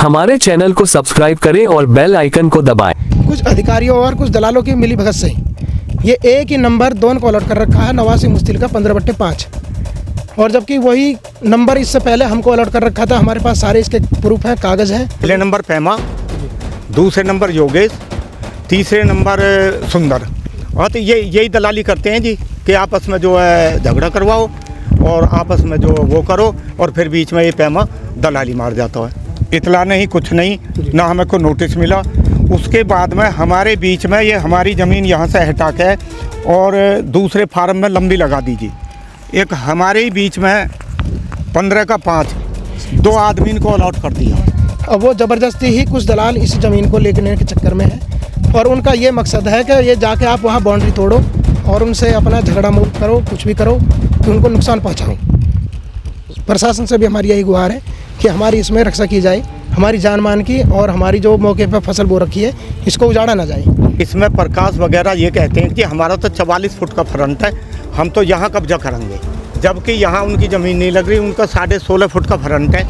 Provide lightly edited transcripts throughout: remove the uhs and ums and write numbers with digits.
हमारे चैनल को सब्सक्राइब करें और बेल आइकन को दबाएं। कुछ अधिकारियों और कुछ दलालों की मिली भगत से ये एक ही नंबर दोन को अलॉट कर रखा है, नवासी मुस्तिल का 15/5, और जबकि वही नंबर इससे पहले हमको अलॉट कर रखा था। हमारे पास सारे इसके प्रूफ हैं, कागज़ हैं। पहले नंबर पैमा, दूसरे नंबर योगेश, तीसरे नंबर सुंदर। हाँ, तो यही दलाली करते हैं जी कि आपस में जो है झगड़ा करवाओ और आपस में जो वो करो, और फिर बीच में ये पैमा दलाली मार जाता है। इतला नहीं, कुछ नहीं, ना हमें को नोटिस मिला। उसके बाद में हमारे बीच में ये हमारी ज़मीन यहाँ से हटा के और दूसरे फार्म में लंबी लगा दीजिए। एक हमारे ही बीच में 15/5 दो आदमी को अलॉट कर दिया। अब वो ज़बरदस्ती ही कुछ दलाल इस ज़मीन को लेने के चक्कर में है, और उनका ये मकसद है कि ये जाके आप वहाँ बाउंड्री तोड़ो और उनसे अपना झगड़ा मूल करो, कुछ भी करो कि उनको नुकसान पहुँचाओ। प्रशासन से भी हमारी यही गुहार है कि हमारी इसमें रक्षा की जाए, हमारी जान मान की, और हमारी जो मौके पर फसल बो रखी है इसको उजाड़ा ना जाए। इसमें प्रकाश वगैरह ये कहते हैं कि हमारा तो 44 फुट का फ्रंट है, हम तो यहाँ कब्जा करेंगे, जबकि यहाँ उनकी ज़मीन नहीं लग रही। उनका 16.5 फुट का फ्रंट है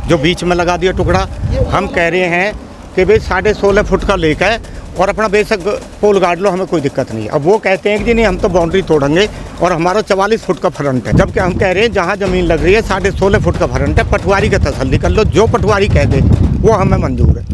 जो बीच में लगा दिया टुकड़ा। हम कह रहे हैं कि भाई 16.5 फुट का लेक है और अपना बेशक पोल गाड़ लो, हमें कोई दिक्कत नहीं है। अब वो कहते हैं कि जी नहीं, हम तो बाउंड्री तोड़ेंगे और हमारा 44 फुट का फ्रंट है, जबकि हम कह रहे हैं जहाँ ज़मीन लग रही है 16.5 फुट का फ्रंट है। पटवारी का तसल्ली कर लो, जो पटवारी कह दे वो हमें मंजूर है।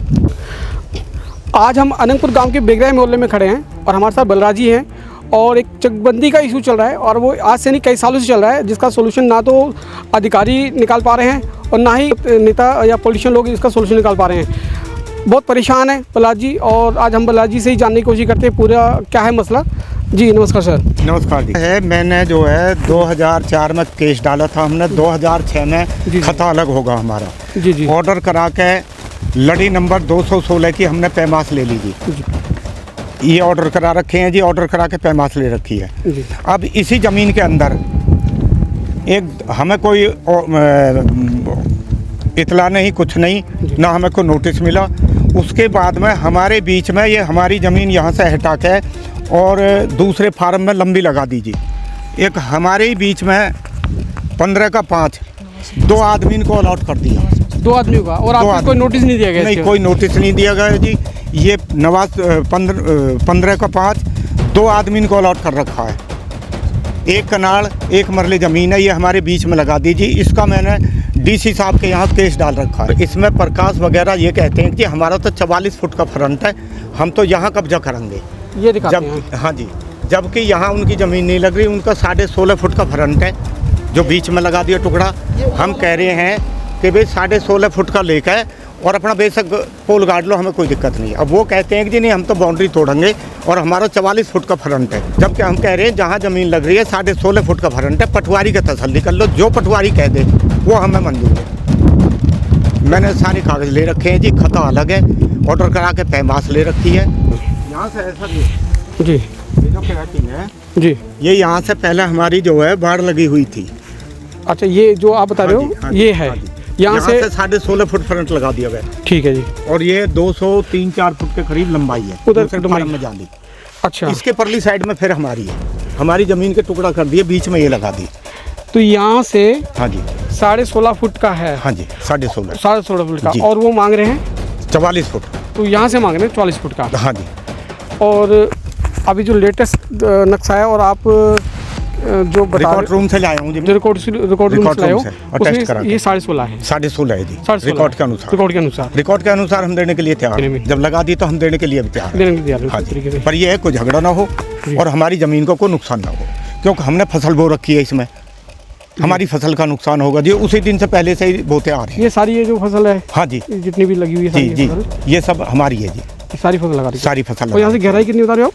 आज हम अनंतपुर गांव के बेगराई मोहल्ले में खड़े हैं और हमारे साथ बलराजी हैं, और एक चकबंदी का इशू चल रहा है, और वो आज से नहीं कई सालों से चल रहा है, जिसका सोल्यूशन ना तो अधिकारी निकाल पा रहे हैं और ना ही नेता या पॉलिटिशियन लोग इसका सोल्यूशन निकाल पा रहे हैं। बहुत परेशान है बलराजी, और आज हम बलराजी से ही जानने की कोशिश करते हैं पूरा क्या है मसला। जी नमस्कार सर। नमस्कार जी। है, मैंने जो है 2004 में केस डाला था, हमने 2006 में खता अलग होगा हमारा जी ऑर्डर करा के लड़ी नंबर 216 की हमने पैमास ले ली जी। ये ऑर्डर करा रखे हैं जी, ऑर्डर करा के पैमास ले रखी है जी। अब इसी ज़मीन के अंदर एक हमें कोई इतला नहीं, कुछ नहीं, ना हमें को नोटिस मिला। उसके बाद में हमारे बीच में ये हमारी ज़मीन यहाँ से हटा के और दूसरे फार्म में लंबी लगा दीजिए। एक हमारे ही बीच में 15/5 दो आदमी को अलॉट कर दिया। दो आदमियों का, और आपको कोई नोटिस नहीं दिया गया? नहीं, कोई नोटिस नहीं दिया गया जी। ये 15/5 दो आदमी को अलॉट कर रखा है। एक कनाल एक मरले ज़मीन है, ये हमारे बीच में लगा दीजिए। इसका मैंने डीसी साहब के यहाँ केस डाल रखा है। इसमें प्रकाश वगैरह ये कहते हैं कि हमारा तो 44 फुट का फ्रंट है, हम तो यहाँ कब्जा करेंगे। ये दिखाते हैं। हाँ जी, जबकि यहाँ उनकी ज़मीन नहीं लग रही। उनका 16.5 फुट का फ्रंट है जो बीच में लगा दिया टुकड़ा। हम कह रहे हैं कि भाई 16.5 फुट का लेक है और अपना बेशक पोल गाड़ लो, हमें कोई दिक्कत नहीं है। अब वो कहते हैं कि जी नहीं, हम तो बाउंड्री तोड़ेंगे और हमारा 44 फुट का फ्रंट है, जबकि हम कह रहे हैं जहाँ ज़मीन लग रही है 16.5 फुट का फ्रंट है। पटवारी का तसल्ली कर लो, जो पटवारी कह दे वो हमें मंजूर है। मैंने सारे कागज़ ले रखे हैं जी, खता अलग है, ऑर्डर करा के पैमास ले रखी है। यहाँ से ऐसा जी, ये जो क्लैटिंग है जी, ये यहाँ से पहले हमारी जो है बाढ़ लगी हुई थी। अच्छा, ये जो आप बता रहे हो ये है, यहाँ से 16.5 फुट फ्रंट लगा दिया गया। ठीक है जी। और ये 203-4 फुट के करीब लंबाई है उधर फार्म में जाली। अच्छा, इसके परली साइड में फिर हमारी है, हमारी ज़मीन के टुकड़ा कर दिए, बीच में ये लगा दी। तो यहाँ से हाँ जी 16.5 फुट का है। हाँ जी 16.5 फुट का, जी। और वो मांग रहे हैं 44 फुट। तो यहाँ से मांग रहे हैं 44 फुट का। हाँ जी। और अभी जो लेटेस्ट नक्शा है, और आप जो बता रिकॉर्ड रूम से लाया हूँ जी, जो रिकॉर्ड रूम से लाए हो, टेस्ट करा ये 16.5 है। 16.5 है जी, 16.5 रिकॉर्ड के अनुसार। रिकॉर्ड के अनुसार हम देने के लिए तैयार हैं। जब लगा दी तो हम देने के लिए भी तैयार हैं। हाँ जी, पर ये है कोई झगड़ा ना हो और हमारी ज़मीन को कोई नुकसान ना हो, क्योंकि हमने फसल बो रखी है, इसमें हमारी फसल का नुकसान होगा जी। उसी दिन से पहले से ही बोते आ रहे हैं। ये सारी ये जो फसल है, हाँ जी, जितनी भी लगी हुई है जी जी, ये सब हमारी है जी, सारी फसल लगा दी। सारी फसल। और यहाँ से गहराई कितनी बता रहे हो?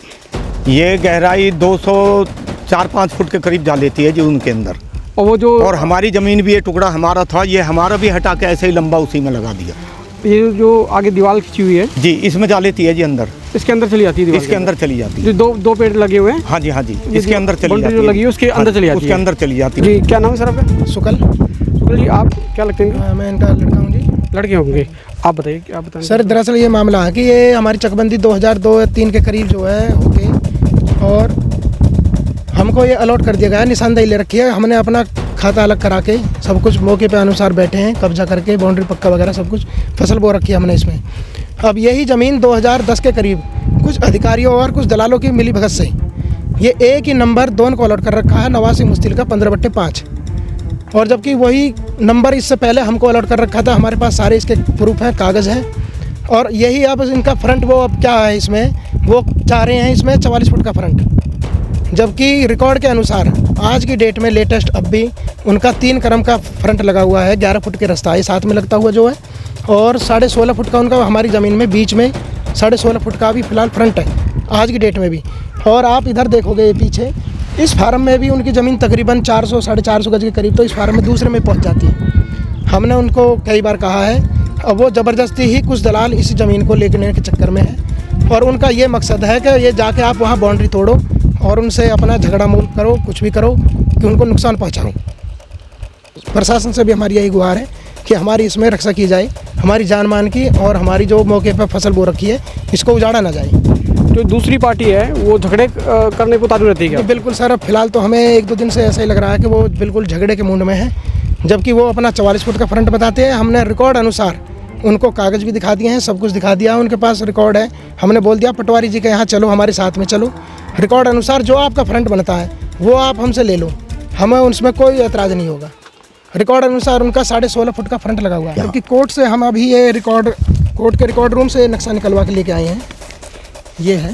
ये गहराई 204-5 फुट के करीब जा लेती है जी उनके अंदर। और वो जो, और हमारी ज़मीन भी ये टुकड़ा हमारा था, ये हमारा भी हटा के ऐसे ही लंबा उसी में लगा दिया। ये जो आगे दीवार खींची हुई है जी, इसमें जा लेती है जी अंदर, इसके अंदर चली जाती है दीवार इसके अंदर चली जाती है। जो दो पेड़ लगे हुए हैं। हाँ जी, हाँ जी, इसके अंदर चली जाती जो है, लगी है उसके अंदर चली जाती है, उसके अंदर चली जाती है। जी, क्या नाम है सर आपका? शुक्ल जी। आप क्या लगते हैं? मैं इनका लड़का हूँ जी। लड़के होंगे, आप बताइए, क्या बताएं सर? दरअसल ये मामला है कि ये हमारी चकबंदी 2002-3 के करीब जो है होके, और हमको ये अलॉट कर दिया गया है, निशानदेही ले रखी है। हमने अपना खाता अलग करा के सब कुछ मौके पे अनुसार बैठे हैं, कब्जा करके बाउंड्री पक्का वगैरह सब कुछ फसल बो रखी है हमने इसमें। अब यही ज़मीन 2010 के करीब कुछ अधिकारियों और कुछ दलालों की मिली भगत से ये एक ही नंबर दोनों को अलॉट कर रखा है, नवासी मुस्तिल का 15/5। और जबकि वही नंबर इससे पहले हमको अलॉट कर रखा था, हमारे पास सारे इसके प्रूफ हैं, कागज़ हैं। और यही अब इनका फ्रंट वो अब क्या है इसमें, वो चाह रहे हैं इसमें 44 फुट का फ्रंट, जबकि रिकॉर्ड के अनुसार आज की डेट में लेटेस्ट अब भी उनका 3 करम का फ्रंट लगा हुआ है, 11 फुट के रास्ता है साथ में लगता हुआ जो है, और 16.5 फुट का उनका हमारी ज़मीन में बीच में 16.5 फुट का भी फिलहाल फ्रंट है आज की डेट में भी। और आप इधर देखोगे पीछे इस फार्म में भी उनकी ज़मीन तकरीबन 400 साढ़े 400 गज के करीब तो इस फार्म में दूसरे में पहुंच जाती है। हमने उनको कई बार कहा है, अब वो ज़बरदस्ती ही कुछ दलाल इस ज़मीन को लेने के चक्कर में है, और उनका ये मकसद है कि ये जाके आप वहाँ बाउंड्री तोड़ो और उनसे अपना झगड़ा मूल करो, कुछ भी करो कि उनको नुकसान पहुँचाओ। प्रशासन से भी हमारी यही गुहार है कि हमारी इसमें रक्षा की जाए, हमारी जान मान की, और हमारी जो मौके पर फसल बो रखी है इसको उजाड़ा ना जाए। जो दूसरी पार्टी है वो झगड़े करने को तारू रहती है क्या? बिल्कुल सर, फिलहाल तो हमें 1-2 दिन से ऐसा ही लग रहा है कि वो बिल्कुल झगड़े के मूड में है, जबकि वो अपना 44 फुट का फ्रंट बताते हैं। हमने रिकॉर्ड अनुसार उनको कागज़ भी दिखा दिए हैं, सब कुछ दिखा दिया, उनके पास रिकॉर्ड है। हमने बोल दिया पटवारी जी के यहाँ चलो, हमारे साथ में चलो, रिकॉर्ड अनुसार जो आपका फ्रंट बनता है वो आप हमसे ले लो, हमें उसमें कोई एतराज़ नहीं होगा। रिकॉर्ड अनुसार उनका 16.5 फुट का फ्रंट लगा हुआ है, जबकि कोर्ट से हम अभी ये कोर्ट के रिकॉर्ड रूम से नक्शा निकलवा के लेके आए हैं। ये है,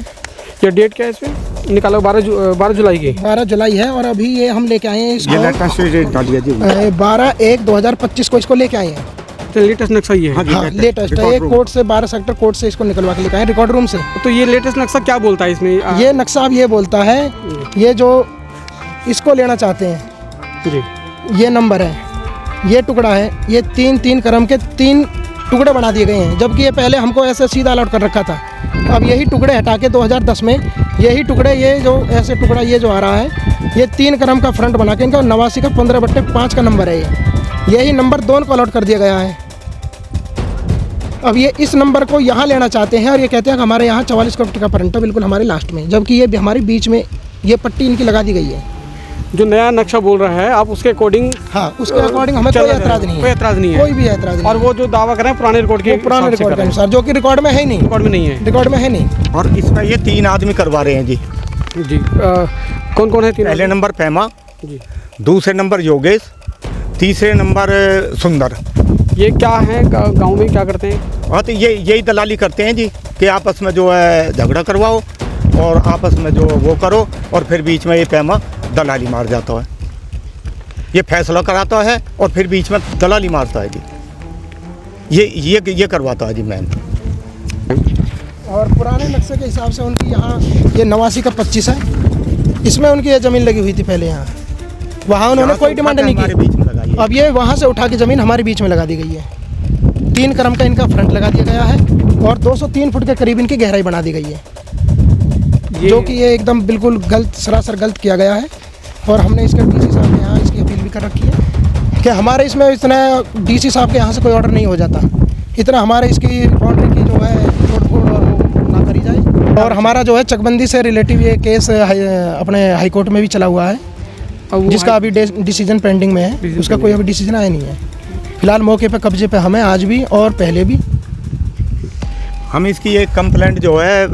ये डेट क्या है इसमें निकालो? 12 जुलाई की 12 जुलाई है, और अभी ये हम लेके आए हैं इसको ये लेटेस्ट डालिए जी। 12/1/2025 को इसको लेके आए हैं। तो लेटेस्ट नक्शा ये है। हाँ, लेटेस्ट है, ये कोर्ट से 12 सेक्टर कोर्ट से इसको निकलवा के लेके आए रिकॉर्ड रूम से। तो ये लेटेस्ट नक्शा क्या बोलता है इसमें? ये नक्शा अब ये बोलता है, ये जो इसको लेना चाहते हैं जी, ये नंबर है, ये टुकड़ा है, ये 3-3 करम के 3 टुकड़े बना दिए गए हैं, जबकि ये पहले हमको ऐसे सीधा अलॉट कर रखा था। अब यही टुकड़े हटा के 2010 में यही टुकड़े, ये जो ऐसे टुकड़ा ये जो आ रहा है, ये 3 करम का फ्रंट बना के इनका 89 का 15/5 का नंबर है। यही नंबर दोनों को अलॉट कर दिया गया है। अब ये इस नंबर को यहाँ लेना चाहते हैं, और ये कहते हैं कि हमारे यहाँ 44 फुट का फ्रंट है बिल्कुल हमारे लास्ट में, जबकि ये हमारे बीच में ये पट्टी इनकी लगा दी गई है। जो नया नक्शा बोल रहा है आप उसके अकॉर्डिंग? हाँ, उसके अकॉर्डिंग हमें कोई एतराज़ नहीं है, कोई एतराज़ नहीं है, कोई भी एतराज़ नहीं। और वो जो दावा कर रहे हैं पुराने रिकॉर्ड के अनुसार, जो कि रिकॉर्ड में है ही नहीं, रिकॉर्ड में नहीं है, रिकॉर्ड में है नहीं। और इसमें ये 3 आदमी करवा रहे हैं जी। जी, कौन कौन है? पहले नंबर पैमा जी, दूसरे नंबर योगेश, तीसरे नंबर सुंदर। ये क्या है, गांव में क्या करते हैं? हाँ, तो यही दलाली करते हैं जी कि आपस में जो है झगड़ा करवाओ और आपस में जो वो करो, और फिर बीच में ये पैमा दलाली मार जाता है, ये फैसला कराता है और फिर बीच में दलाली मारता है जी। ये करवाता है जी मैम। और पुराने नक्शे के हिसाब से उनकी यहाँ ये 89 का 25 है, इसमें उनकी ये ज़मीन लगी हुई थी पहले यहाँ, वहाँ उन्होंने कोई डिमांड नहीं की। अब ये वहाँ से उठा के ज़मीन हमारे बीच में लगा दी गई है। 3 करम का इनका फ्रंट लगा दिया गया है, और 203 फुट के करीब इनकी गहराई बना दी गई है, जो कि ये एकदम बिल्कुल गलत, सरासर गलत किया गया है। और हमने इसका डीसी साहब के यहाँ इसकी अपील भी कर रखी है कि हमारे इसमें इतना डीसी साहब के यहाँ से कोई ऑर्डर नहीं हो जाता, इतना हमारे इसकी बाउंड्री की जो है तोड़ फोड़ और वो ना करी जाए। और हमारा जो है चकबंदी से रिलेटिव ये केस अपने हाई कोर्ट में भी चला हुआ है, जिसका अभी डिसीजन पेंडिंग में है, उसका कोई अभी डिसीजन आया नहीं है। फिलहाल मौके पे कब्जे पे हमें आज भी और पहले भी। हम इसकी एक कंप्लेंट जो है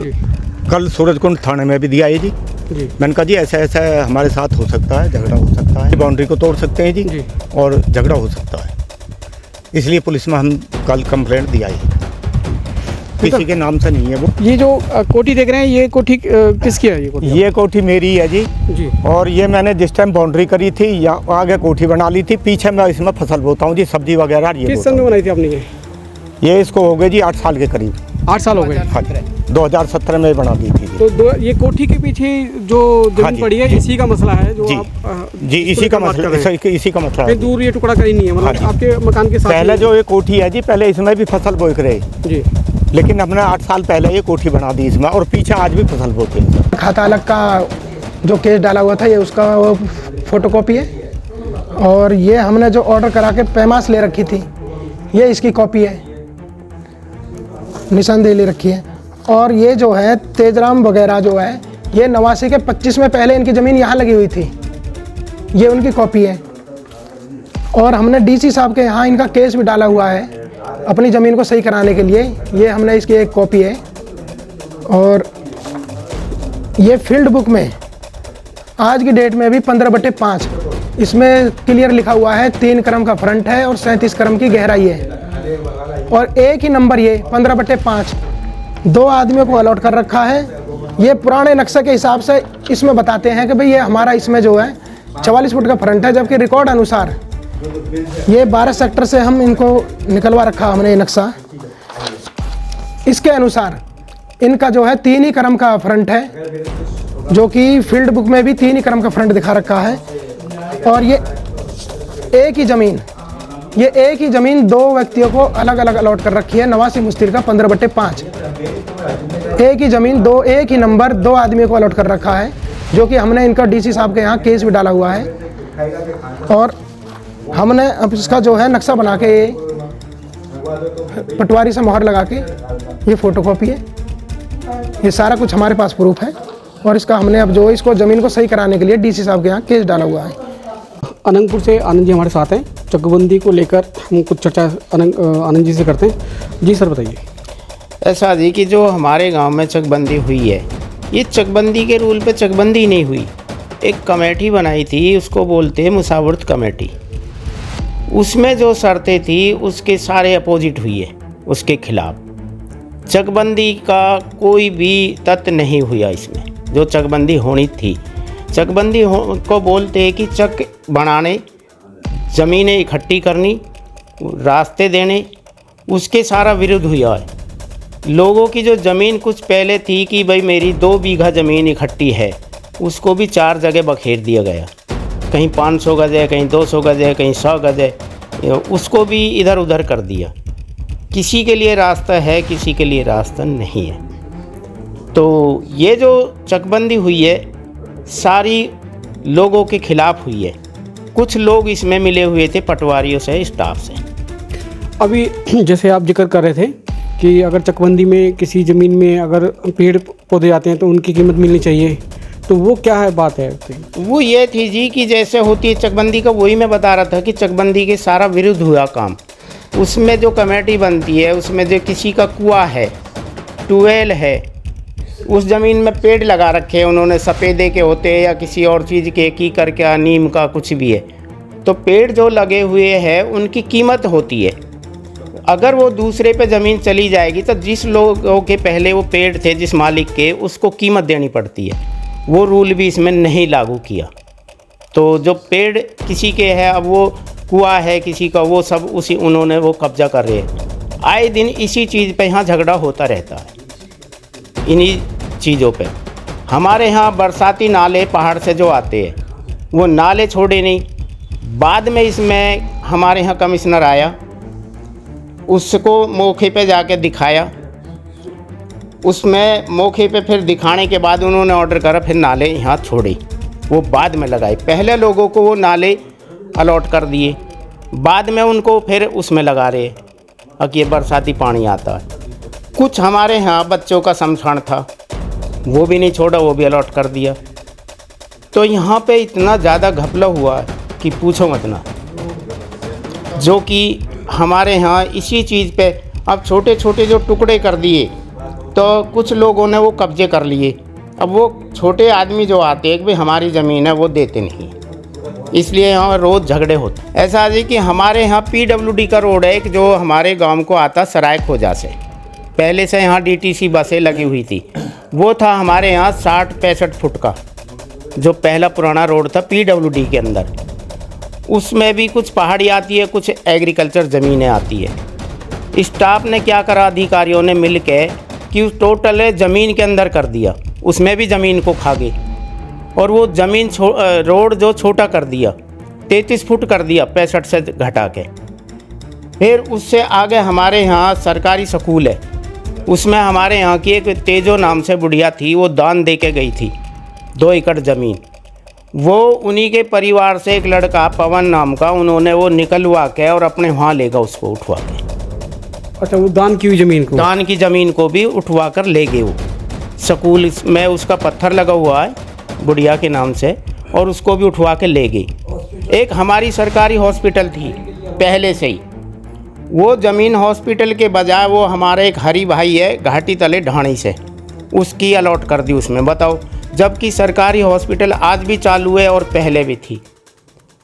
कल सूरजकुंड थाने में भी दिया है जी। मैंने कहा जी ऐसा ऐसा हमारे साथ हो सकता है, झगड़ा हो सकता है, बाउंड्री को तोड़ सकते हैं जी, और झगड़ा हो सकता है, इसलिए पुलिस में हम कल कंप्लेंट दिया है। किसी के नाम से नहीं है वो। ये जो कोठी देख रहे हैं, ये कोठी किसकी है? ये कोठी मेरी है जी। और ये मैंने जिस टाइम बाउंड्री करी थी या आगे कोठी बना ली थी, पीछे मैं इसमें फसल बोता हूँ जी, सब्जी वगैरह। किस सन में बनाई थी आपने? ये इसको हो गए जी 8 साल के करीब। 8 साल हो गए? हाँ, 2017 में बना दी थी। तो ये कोठी के पीछे जो जमीन पड़ी है, इसी का मसला है जो आप जी, इसी का मसला है। दूर ये टुकड़ा कहीं नहीं है, मतलब आपके मकान के साथ। पहले जो ये कोठी है जी, पहले इसमें भी फसल बोए रहे जी, लेकिन हमने 8 साल पहले ये कोठी बना दी इसमें, और पीछे आज भी फसल बोते हैं। खाता अलग का जो केस डाला हुआ था, ये उसका वो फोटोकॉपी है, और ये हमने जो ऑर्डर करा के पैमास ले रखी थी, ये इसकी कॉपी है, निशानदेही ले रखी है। और ये जो है तेजराम वगैरह जो है, ये 89 के 25 में पहले इनकी ज़मीन यहाँ लगी हुई थी, ये उनकी कॉपी है। और हमने डीसी साहब के यहाँ इनका केस भी डाला हुआ है अपनी ज़मीन को सही कराने के लिए। ये हमने इसकी एक कॉपी है और ये फील्ड बुक में आज की डेट में भी 15/5 इसमें क्लियर लिखा हुआ है 3 क्रम का फ्रंट है और 37 क्रम की गहराई है और एक ही नंबर ये 15/5 2 आदमियों को अलॉट कर रखा है। ये पुराने नक्शे के हिसाब से इसमें बताते हैं कि भाई ये हमारा इसमें जो है 44 फुट का फ्रंट है, जबकि रिकॉर्ड अनुसार ये 12 सेक्टर से हम इनको निकलवा रखा हमने ये नक्शा। इसके अनुसार इनका जो है 3 ही क्रम का फ्रंट है, जो कि फील्ड बुक में भी 3 ही क्रम का फ्रंट दिखा रखा है। और ये एक ही ज़मीन 2 व्यक्तियों को अलग अलग अलॉट कर रखी है। नवासी मुस्तिर का 15/5 एक ही ज़मीन एक ही नंबर 2 आदमियों को अलॉट कर रखा है, जो कि हमने इनका डीसी साहब के यहाँ केस भी डाला हुआ है। और हमने अब इसका जो है नक्शा बना के पटवारी से मोहर लगा के ये फ़ोटोकॉपी है, ये सारा कुछ हमारे पास प्रूफ है। और इसका हमने अब जो इसको ज़मीन को सही कराने के लिए डीसी साहब के यहाँ केस डाला हुआ है। अनंतपुर से आनंद जी हमारे साथ हैं। चकबंदी को लेकर हम कुछ चर्चा आनंद जी से करते हैं। जी सर बताइए। ऐसा जी कि जो हमारे गांव में चकबंदी हुई है, ये चकबंदी के रूल पे चकबंदी नहीं हुई। एक कमेटी बनाई थी, उसको बोलते हैं मुसावरत कमेटी। उसमें जो शर्तें थी उसके सारे अपोजिट हुई है, उसके खिलाफ चकबंदी का कोई भी तत्व नहीं हुआ इसमें। जो चकबंदी होनी थी, चकबंदी को बोलते हैं कि चक बनाने, ज़मीनें इकट्ठी करनी, रास्ते देने, उसके सारा विरुद्ध हुआ है। लोगों की जो ज़मीन कुछ पहले थी कि भाई मेरी 2 बीघा ज़मीन इकट्ठी है, उसको भी 4 जगह बखेर दिया गया। कहीं 500 गज है, कहीं 200 गज है, कहीं 100 गज है, उसको भी इधर उधर कर दिया। किसी के लिए रास्ता है, किसी के लिए रास्ता नहीं है। तो ये जो चकबंदी हुई है सारी लोगों के खिलाफ हुई है। कुछ लोग इसमें मिले हुए थे पटवारियों से, स्टाफ से। अभी जैसे आप जिक्र कर रहे थे कि अगर चकबंदी में किसी ज़मीन में अगर पेड़ पौधे आते हैं तो उनकी कीमत मिलनी चाहिए, तो वो क्या है बात है? वो ये थी जी कि जैसे होती है चकबंदी का, वही मैं बता रहा था कि चकबंदी के सारा विरुद्ध हुआ काम। उसमें जो कमेटी बनती है, उसमें जो किसी का कुआं है, ट्यूबवेल है, उस ज़मीन में पेड़ लगा रखे हैं उन्होंने, सफ़ेदे के होते हैं या किसी और चीज़ के, की करके नीम का कुछ भी है। तो पेड़ जो लगे हुए हैं उनकी कीमत होती है। अगर वो दूसरे पे ज़मीन चली जाएगी तो जिस लोगों के पहले वो पेड़ थे, जिस मालिक के, उसको कीमत देनी पड़ती है। वो रूल भी इसमें नहीं लागू किया। तो जो पेड़ किसी के है, अब वो कुआं है किसी का, वो सब उसी उन्होंने वो कब्जा कर रहे हैं। आए दिन इसी चीज़ पे यहाँ झगड़ा होता रहता है, इन्हीं चीज़ों पे। हमारे यहाँ बरसाती नाले पहाड़ से जो आते हैं वो नाले छोड़े नहीं। बाद में इसमें हमारे यहाँ कमिश्नर आया, उसको मौके पे जाके दिखाया। उसमें मौके पे फिर दिखाने के बाद उन्होंने ऑर्डर करा फिर नाले यहाँ छोड़े, वो बाद में लगाए। पहले लोगों को वो नाले अलॉट कर दिए, बाद में उनको फिर उसमें लगा रहे कि ये बरसाती पानी आता है। कुछ हमारे यहाँ बच्चों का शमशान था, वो भी नहीं छोड़ा, वो भी अलॉट कर दिया। तो यहाँ पे इतना ज़्यादा घपला हुआ कि पूछो मत ना। जो कि हमारे यहाँ इसी चीज़ पे अब छोटे छोटे जो टुकड़े कर दिए तो कुछ लोगों ने वो कब्जे कर लिए। अब वो छोटे आदमी जो आते हैं कि भाई हमारी ज़मीन है, वो देते नहीं, इसलिए यहाँ रोज़ झगड़े होते। ऐसा है कि हमारे यहाँ PWD का रोड है एक, जो हमारे गांव को आता सराय खोजा से। पहले से यहाँ DTC बसें लगी हुई थी, वो था हमारे यहाँ 60-65 फुट का, जो पहला पुराना रोड था PWD के अंदर। उसमें भी कुछ पहाड़ी आती है, कुछ एग्रीकल्चर ज़मीनें आती है। स्टाफ ने क्या करा, अधिकारियों ने मिल के कि उस टोटल ज़मीन के अंदर कर दिया, उसमें भी ज़मीन को खा गए। और वो ज़मीन रोड जो छोटा कर दिया, 33 फुट कर दिया 65 से घटा के। फिर उससे आगे हमारे यहाँ सरकारी स्कूल है, उसमें हमारे यहाँ की एक तेजो नाम से बुढ़िया थी, वो दान दे के गई थी 2 एकड़ ज़मीन। वो उन्हीं के परिवार से एक लड़का पवन नाम का, उन्होंने वो निकलवा के और अपने वहाँ ले गया उसको उठवा के। अच्छा, वो दान की हुई ज़मीन को, दान की ज़मीन को भी उठवा कर ले गए। वो स्कूल में उसका पत्थर लगा हुआ है बुढ़िया के नाम से, और उसको भी उठवा के ले गई। एक हमारी सरकारी हॉस्पिटल थी पहले से ही, वो ज़मीन हॉस्पिटल के बजाय वो हमारे एक हरी भाई है घाटी तले ढाणी से, उसकी अलॉट कर दी उसमें, बताओ। जबकि सरकारी हॉस्पिटल आज भी चालू है और पहले भी थी।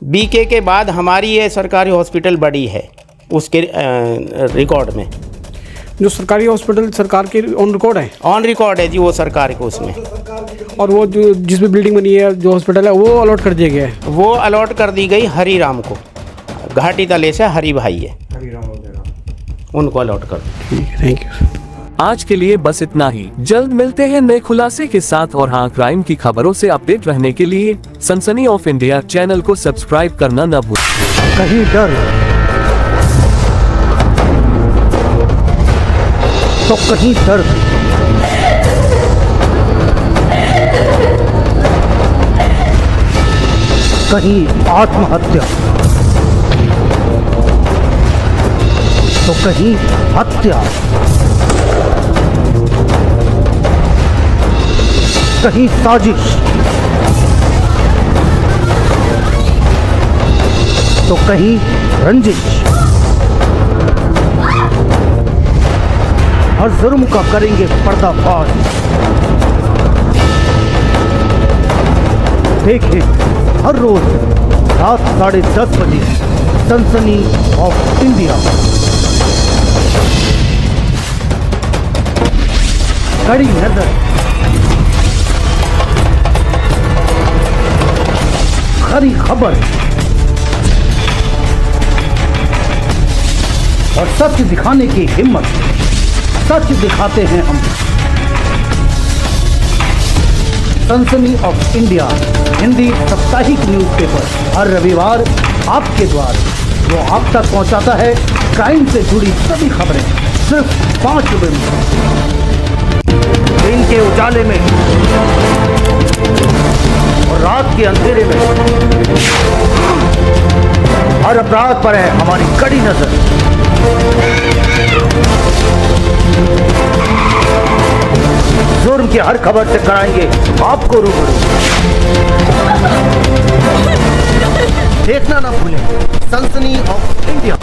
बीके के बाद हमारी ये सरकारी हॉस्पिटल बड़ी है उसके रिकॉर्ड में। जो सरकारी हॉस्पिटल सरकार के ऑन रिकॉर्ड है? ऑन रिकॉर्ड है जी वो सरकार को उसमें। और वो जो जिस भी बिल्डिंग बनी है जो हॉस्पिटल है वो अलॉट कर दिया गया है? वो अलॉट कर दी गई हरीराम को, घाटी तले से हरी भाई है, उनको अलॉट कर दी। Thank you. आज के लिए बस इतना ही। जल्द मिलते हैं नए खुलासे के साथ। और हाँ, क्राइम की खबरों से अपडेट रहने के लिए सनसनी ऑफ इंडिया चैनल को सब्सक्राइब करना न भूलें। कहीं डर तो कहीं दर्द, कहीं आत्महत्या तो कहीं हत्या, कहीं साजिश तो कहीं रंजिश। हर जुर्म का करेंगे पर्दाफाश। देखिए हर रोज रात 10:30 बजे सनसनी ऑफ इंडिया। कड़ी नजर, खरी खबर और सच दिखाने की हिम्मत। सच दिखाते हैं हम। सनसनी ऑफ इंडिया हिंदी साप्ताहिक न्यूज़पेपर हर रविवार आपके द्वार, जो आप तक पहुंचाता है क्राइम से जुड़ी सभी खबरें सिर्फ 5 रुपए में। दिन के उजाले में और रात के अंधेरे में हर अपराध पर है हमारी कड़ी नजर। जुर्म की हर खबर से कराएंगे आपको रूबरू। देखना ना भूलें सनसनी ऑफ इंडिया।